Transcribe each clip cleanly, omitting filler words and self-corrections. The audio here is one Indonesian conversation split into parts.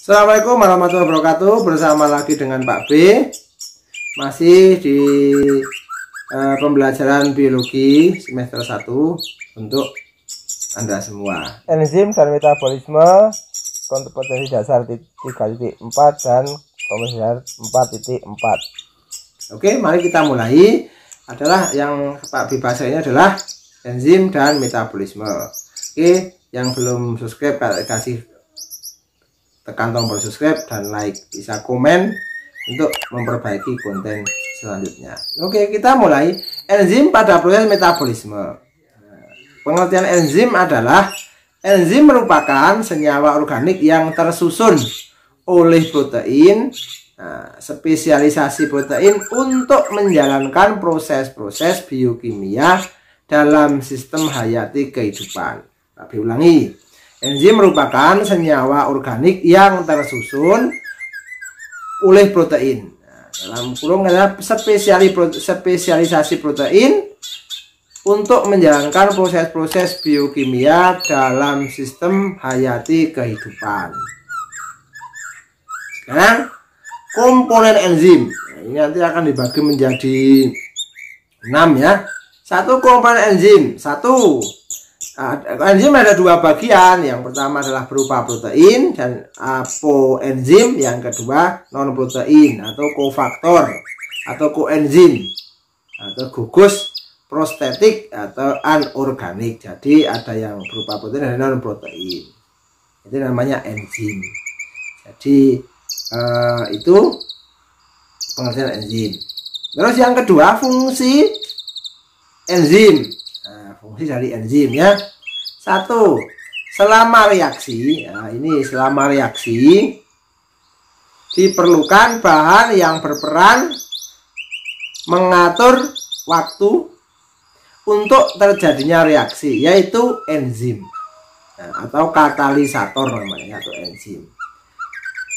Assalamualaikum warahmatullahi wabarakatuh. Bersama lagi dengan Pak B. Masih di pembelajaran biologi semester 1 untuk Anda semua. Enzim dan metabolisme kompetensi dasar 3.4 dan kompetensi dasar 4.4. Oke, mari kita mulai. Adalah yang Pak B bahas ini adalah enzim dan metabolisme. Oke, yang belum subscribe kasih tekan tombol subscribe dan like, bisa komen untuk memperbaiki konten selanjutnya. Oke, kita mulai. Enzim pada proses metabolisme. Pengertian enzim adalah enzim merupakan senyawa organik yang tersusun oleh protein, spesialisasi protein untuk menjalankan proses-proses biokimia dalam sistem hayati kehidupan. Tapi ulangi. Enzim merupakan senyawa organik yang tersusun oleh protein. Dalam kurung adalah spesialisasi protein untuk menjalankan proses-proses biokimia dalam sistem hayati kehidupan. Sekarang komponen enzim. Ini nanti akan dibagi menjadi 6 ya. Satu komponen enzim. Enzim ada dua bagian. Yang pertama adalah berupa protein dan apoenzim. Yang kedua non protein atau kofaktor atau koenzim atau gugus prostetik atau anorganik. Jadi ada yang berupa protein dan non protein. Itu namanya enzim. Jadi itu pengertian enzim. Terus yang kedua fungsi enzim. Fungsi dari enzim ya. Satu, selama reaksi. Nah, ini selama reaksi diperlukan bahan yang berperan mengatur waktu untuk terjadinya reaksi, yaitu enzim. Atau katalisator namanya, atau enzim.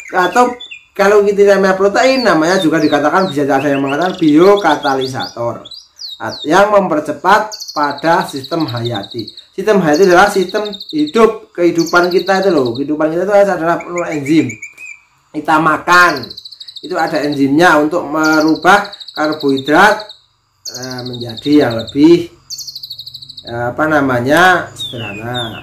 Atau kalau kita namanya protein, namanya juga dikatakan, bisa ada yang mengatakan biokatalisator yang mempercepat pada sistem hayati. Sistem hayati adalah sistem hidup, kehidupan kita itu loh. Kehidupan kita itu adalah penuh enzim. Kita makan, itu ada enzimnya untuk merubah karbohidrat menjadi yang lebih sederhana.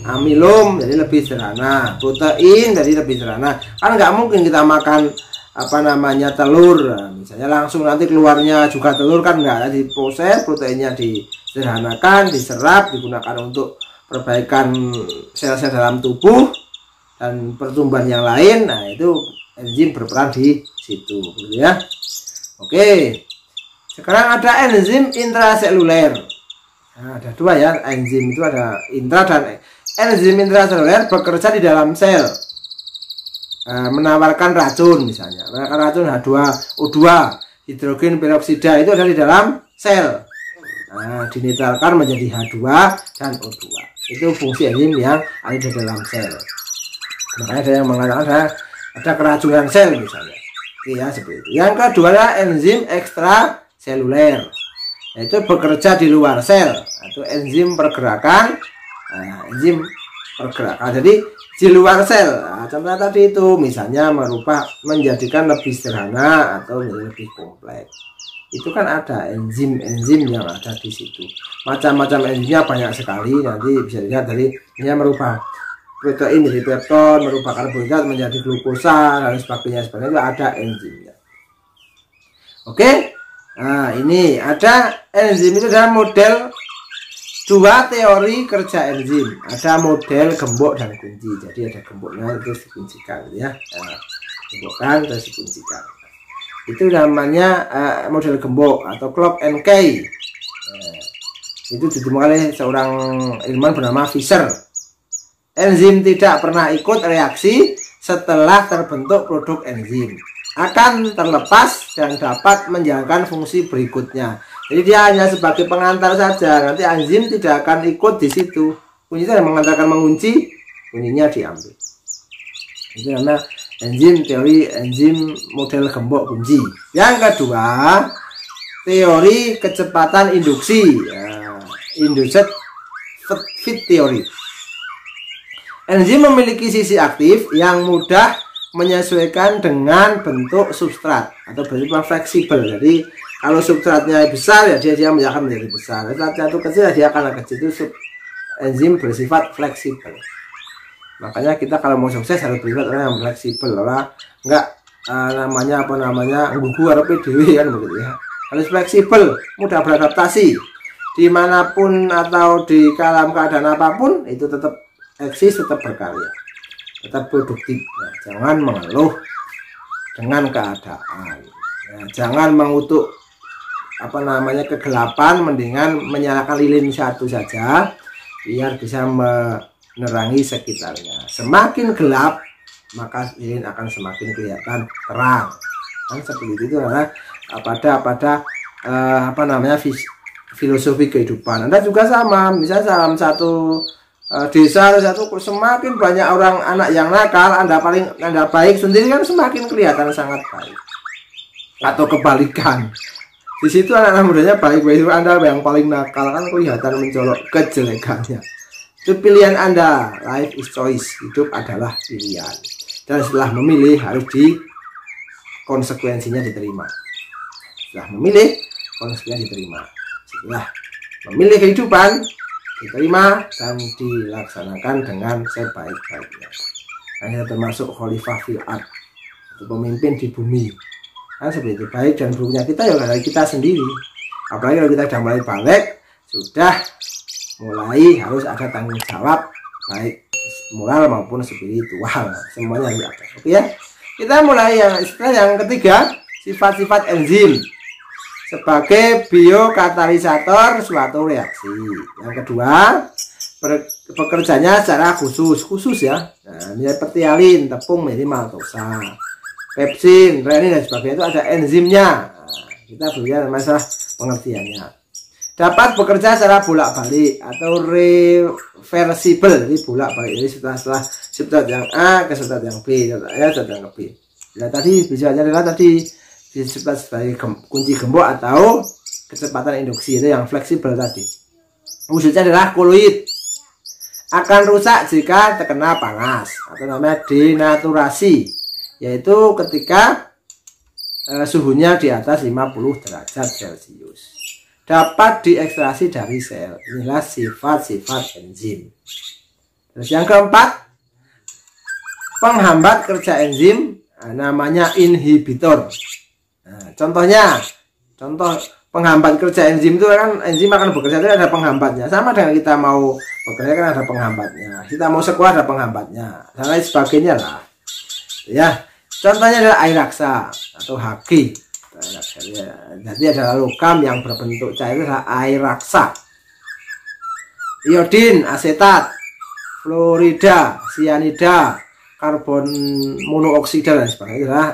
Amilum jadi lebih sederhana. Protein jadi lebih sederhana. Kan nggak mungkin kita makan telur, misalnya langsung nanti keluarnya juga telur, kan enggak. Diproses, proteinnya disederhanakan, diserap, digunakan untuk perbaikan sel-sel dalam tubuh dan pertumbuhan yang lain. Nah, itu enzim berperan di situ, gitu ya. Oke, sekarang ada enzim intraseluler. Nah, ada dua ya, enzim itu ada intra dan enzim intraseluler bekerja di dalam sel. Menawarkan racun, misalnya menawarkan racun H2O2 hidrogen peroksida, itu ada di dalam sel. Dinetralkan menjadi H2 dan O2. Itu fungsi enzim yang ada di dalam sel. Makanya ada yang mengatakan ada keracunan sel misalnya. Ya, seperti itu. Yang kedua adalah enzim ekstraseluler, yaitu bekerja di luar sel, atau enzim pergerakan. Enzim pergerakan jadi di luar sel. Contohnya tadi itu misalnya menjadikan lebih sederhana atau lebih kompleks. Itu kan ada enzim-enzim yang ada di situ. Macam-macam enzimnya banyak sekali. Nanti bisa dilihat dari ini, merubah protein menjadi peptid, merubah karbohidrat menjadi glukosa dan sebagainya. Itu ada enzimnya. Oke. Nah, ini ada enzim, itu adalah model dua teori kerja enzim. Ada model gembok dan kunci. Jadi ada gemboknya terus dikuncikan, ya. Gembokkan terus dikuncikan. Itu namanya model gembok atau clock and key. Itu ditemukan oleh seorang ilmuwan bernama Fischer. Enzim tidak pernah ikut reaksi setelah terbentuk produk enzim. Akan terlepas dan dapat menjalankan fungsi berikutnya. Jadi dia hanya sebagai pengantar saja. Nanti enzim tidak akan ikut di situ. Kuncinya yang mengantarkan mengunci, kuncinya diambil. Itu namanya enzim, teori enzim model gembok kunci. Yang kedua, teori kecepatan induksi, induced feed theory. Enzim memiliki sisi aktif yang mudah menyesuaikan dengan bentuk substrat atau berupa fleksibel. Jadi kalau substratnya besar ya dia akan menjadi besar. Substratnya itu kecil ya dia akan kecil. Itu enzim bersifat fleksibel. Makanya kita kalau mau sukses harus bersifat orang yang fleksibel, enggak namanya gugu harus dewi kan begitu ya. Harus fleksibel, mudah beradaptasi dimanapun atau di dalam keadaan apapun, itu tetap eksis, tetap berkarya, tetap produktif ya. Jangan mengeluh dengan keadaan ya. Jangan mengutuk kegelapan, mendingan menyalakan lilin satu saja biar bisa menerangi sekitarnya. Semakin gelap maka lilin akan semakin kelihatan terang kan, seperti itu karena pada filosofi kehidupan. Anda juga sama, misalnya dalam satu desa semakin banyak orang anak yang nakal, Anda baik sendiri kan semakin kelihatan sangat baik. Atau kebalikan, di situ anak-anak mudanya baik-baik, Anda yang paling nakal kan kelihatan mencolok kejelekannya. Itu pilihan Anda. Life is choice, hidup adalah pilihan. Dan setelah memilih harus konsekuensinya diterima. Setelah memilih, konsekuensinya diterima. Setelah memilih kehidupan, diterima dan dilaksanakan dengan sebaik-baiknya. Hanya termasuk khalifah fil ard, atau pemimpin di bumi. Kan seperti itu. Baik dan buruknya kita ya dari kita sendiri. Apalagi kalau kita sudah mulai balik, sudah mulai harus ada tanggung jawab baik moral maupun spiritual, semuanya harus ada. Oke ya. Kita mulai yang ketiga, sifat-sifat enzim sebagai biokatalisator suatu reaksi. Yang kedua, bekerjanya secara khusus ya. Nah, misalnya pertialin, tepung menjadi maltosa, pepsin, renin dan sebagainya, itu ada enzimnya. Nah, kita belajar masalah pengertiannya. Dapat bekerja secara bolak-balik atau reversible. Jadi bolak-balik. Jadi setelah substrat yang A ke substrat yang B, substrat yang ke B. Nah, tadi bisa adalah tadi disebut sebagai kunci gembok atau kecepatan induksi, itu yang fleksibel tadi. Wujudnya adalah koloid, akan rusak jika terkena panas atau namanya denaturasi, yaitu ketika suhunya di atas 50 derajat Celcius. Dapat diekstraksi dari sel. Inilah sifat-sifat enzim. Terus yang keempat, penghambat kerja enzim, namanya inhibitor. Nah, contoh penghambat kerja enzim itu kan, enzim akan bekerja itu ada penghambatnya. Sama dengan kita mau bekerja kan ada penghambatnya. Kita mau sekolah ada penghambatnya. Dan lain sebagainya lah. Ya, contohnya adalah air raksa atau Hg. Jadi adalah logam yang berbentuk cair, adalah air raksa. Iodin, asetat, fluorida, sianida, karbon monoksida dan sebagainya adalah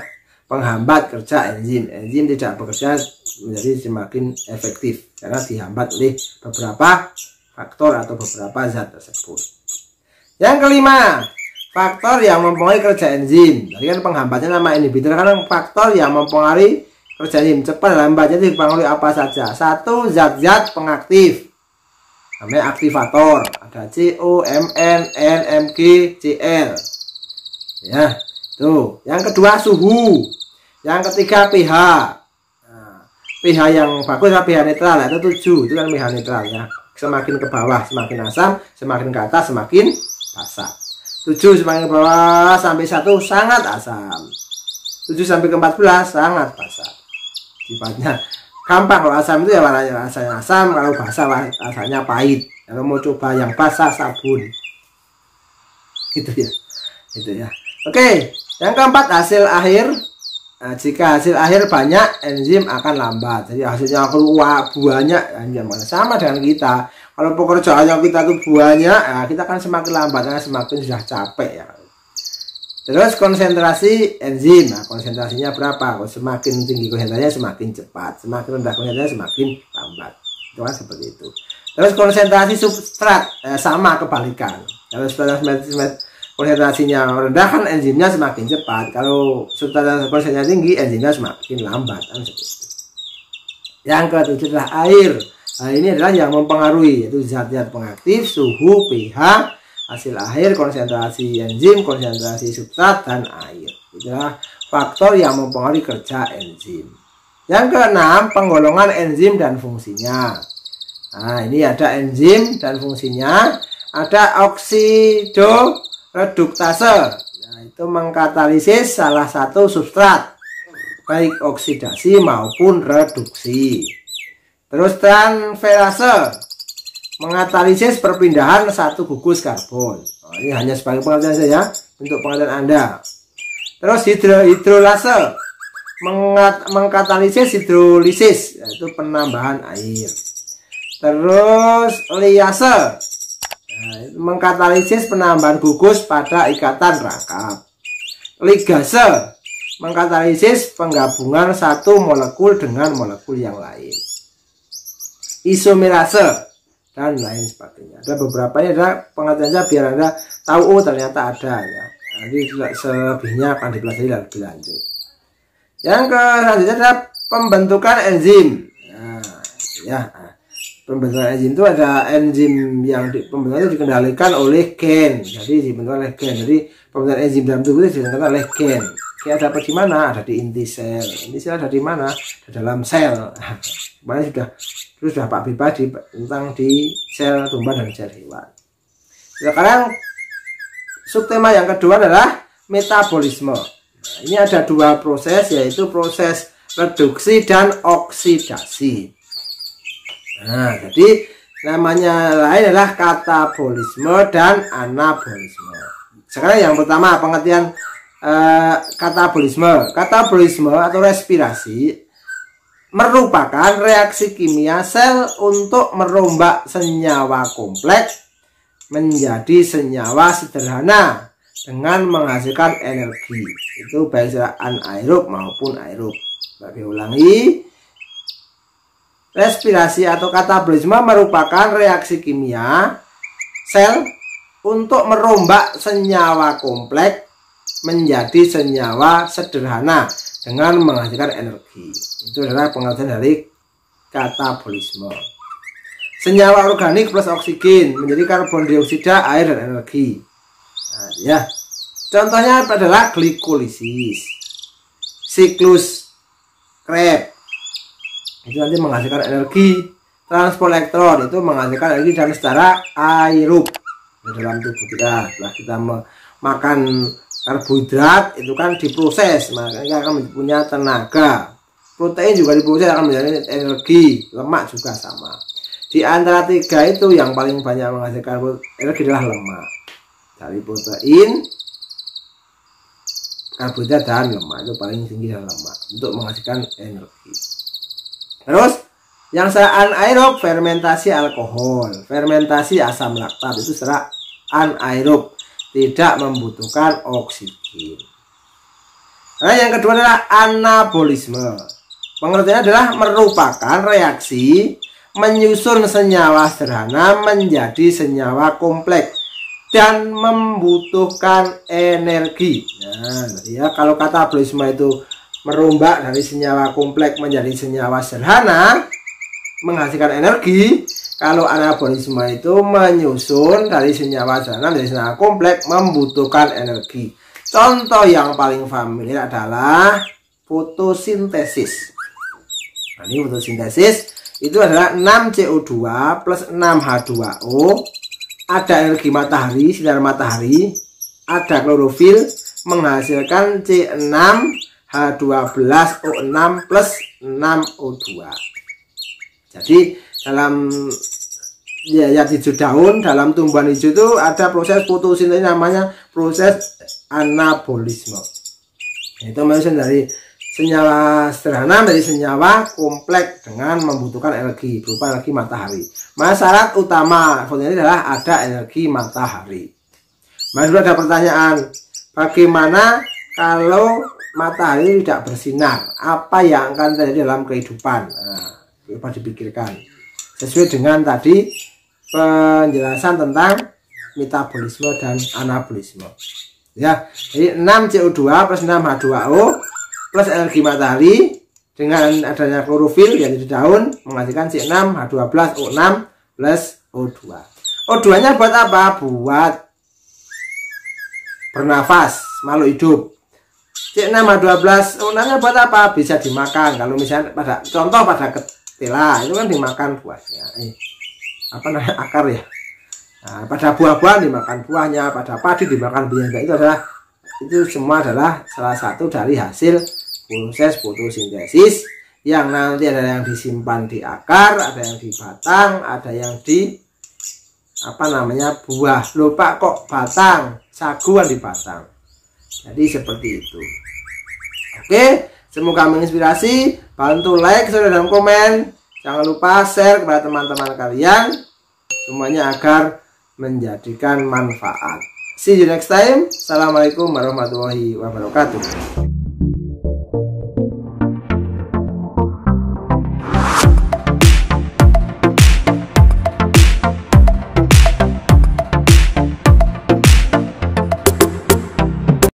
penghambat kerja enzim. Enzim tidak bekerja menjadi semakin efektif karena dihambat oleh beberapa faktor atau beberapa zat tersebut. Yang kelima, faktor yang mempengaruhi kerja enzim. Tadi kan penghambatnya nama inhibitor, karena faktor yang mempengaruhi kerja enzim cepat lambatnya dipengaruhi apa saja. Satu, zat-zat pengaktif namanya aktivator, ada CO, Mn, N, Mg, Cl ya. Tuh, yang kedua suhu, yang ketiga pH. Nah, pH yang bagus adalah pH netral, itu 7, itu kan pH netral ya. Semakin ke bawah semakin asam, semakin ke atas semakin asam. 7 semakin ke bawah sampai 1 sangat asam. 7 sampai ke 14 sangat basah. Sifatnya gampang, kalau asam itu ya warnanya rasanya asam, kalau basah rasanya pahit. Kalau mau coba yang basah, sabun. Gitu ya. Itu ya. Oke, yang keempat, hasil akhir. Nah, jika hasil akhir banyak, enzim akan lambat. Jadi hasilnya keluar banyak, sama dengan kita. Kalau pekerjaannya kita itu banyak, ya kita akan semakin lambat karena semakin sudah capek ya. Terus konsentrasi enzim, nah, konsentrasinya berapa? Kalau semakin tinggi konsentrasinya semakin cepat, semakin rendah konsentrasinya semakin lambat. Itu kan seperti itu. Terus konsentrasi substrat, sama kebalikan. Kalau konsentrasinya rendah kan enzimnya semakin cepat. Kalau substrat konsentrasinya tinggi, enzimnya semakin lambat kan seperti itu. Yang ketujuh adalah air. Nah, ini adalah yang mempengaruhi, yaitu zat-zat pengaktif, suhu, pH, hasil akhir, konsentrasi enzim, konsentrasi substrat, dan air. Itulah faktor yang mempengaruhi kerja enzim. Yang keenam, penggolongan enzim dan fungsinya. Nah, ini ada enzim dan fungsinya. Ada oksidoreduktase. Nah, itu mengkatalisis salah satu substrat, baik oksidasi maupun reduksi. Terus transferase, mengkatalisis perpindahan satu gugus karbon. Ini hanya sebagai pengertian saja untuk pengertian Anda. Terus hidrolase, mengkatalisis hidrolisis, yaitu penambahan air. Terus liase, mengkatalisis penambahan gugus pada ikatan rangkap. Ligase, mengkatalisis penggabungan satu molekul dengan molekul yang lain. Isomerase dan lain sebagainya. Ada beberapa, ini ada pengertiannya biar Anda tahu, oh ternyata ada ya. Nanti selebihnya akan dipelajari lebih lanjut. Yang selanjutnya adalah pembentukan enzim. Pembentukan enzim itu ada enzim yang pembentukannya dikendalikan oleh gen. Jadi dibentuk oleh gen. Jadi pembentukan enzim dalam tubuh itu dikendalikan oleh gen. Gen ada di mana? Ada di inti sel. Inti sel ada di mana? Di dalam sel. Kemarin sudah Pak Bipa tentang di sel tumbuhan dan sel hewan. Sekarang subtema yang kedua adalah metabolisme. Nah, ini ada dua proses, yaitu proses reduksi dan oksidasi. Nah, jadi namanya lain adalah katabolisme dan anabolisme. Sekarang yang pertama, pengertian katabolisme. Katabolisme atau respirasi merupakan reaksi kimia sel untuk merombak senyawa kompleks menjadi senyawa sederhana dengan menghasilkan energi. Itu baik secara anaerob maupun aerob. Bagi ulangi, respirasi atau katabolisme merupakan reaksi kimia sel untuk merombak senyawa kompleks menjadi senyawa sederhana dengan menghasilkan energi. Itu adalah pengertian dari katabolisme. Senyawa organik plus oksigen menjadi karbon dioksida, air, dan energi. Nah, ya. Contohnya adalah glikolisis, siklus Krebs itu nanti menghasilkan energi. Transport elektron itu menghasilkan energi dan secara aerob di dalam tubuh kita. Setelah kita makan karbohidrat itu kan diproses, makanya akan punya tenaga. Protein juga diproses akan menjadi energi. Lemak juga sama. Di antara tiga itu yang paling banyak menghasilkan energi adalah lemak. Dari protein, karbohidrat, dan lemak itu paling tinggi adalah lemak untuk menghasilkan energi. Terus yang secara anaerob, fermentasi alkohol, fermentasi asam laktat itu secara anaerob, tidak membutuhkan oksigen. Nah, yang kedua adalah anabolisme. Pengertiannya adalah merupakan reaksi menyusun senyawa sederhana menjadi senyawa kompleks dan membutuhkan energi. Nah, ya, kalau katabolisme itu merombak dari senyawa kompleks menjadi senyawa sederhana menghasilkan energi. Kalau anabolisme itu menyusun dari senyawa sederhana menjadi senyawa kompleks membutuhkan energi. Contoh yang paling familiar adalah fotosintesis. Nah, ini fotosintesis itu adalah 6CO2 plus 6H2O. Ada energi matahari, sinar matahari, ada klorofil menghasilkan C6H12O6 plus 6O2. Jadi dalam hijau daun, dalam tumbuhan hijau itu ada proses fotosintesis namanya proses anabolisme. Itu menyusun dari senyawa sederhana menjadi senyawa kompleks dengan membutuhkan energi berupa energi matahari. Syarat utama fotosintesis adalah ada energi matahari. Sudah ada pertanyaan, bagaimana kalau matahari tidak bersinar? Apa yang akan terjadi dalam kehidupan? Nah, coba dipikirkan. Sesuai dengan tadi penjelasan tentang metabolisme dan anabolisme. Ya, jadi 6CO2 plus 6H2O plus energi matahari dengan adanya klorofil yang di daun menghasilkan C6H12O6 plus O2. O2 nya buat apa? Buat bernafas, makhluk hidup. C6H12 gunanya buat apa? Bisa dimakan. Kalau misalnya contoh pada ketela itu kan dimakan buahnya. Apa namanya, akar ya. Nah, pada buah-buahan dimakan buahnya, pada padi dimakan buahnya. Itu semua adalah salah satu dari hasil proses fotosintesis yang nanti ada yang disimpan di akar, ada yang di batang, ada yang di buah. Lupa kok batang, saguan di batang. Jadi seperti itu. Oke, semoga menginspirasi. Bantu like, share, dan komen. Jangan lupa share kepada teman-teman kalian semuanya agar menjadikan manfaat. See you next time. Assalamualaikum warahmatullahi wabarakatuh.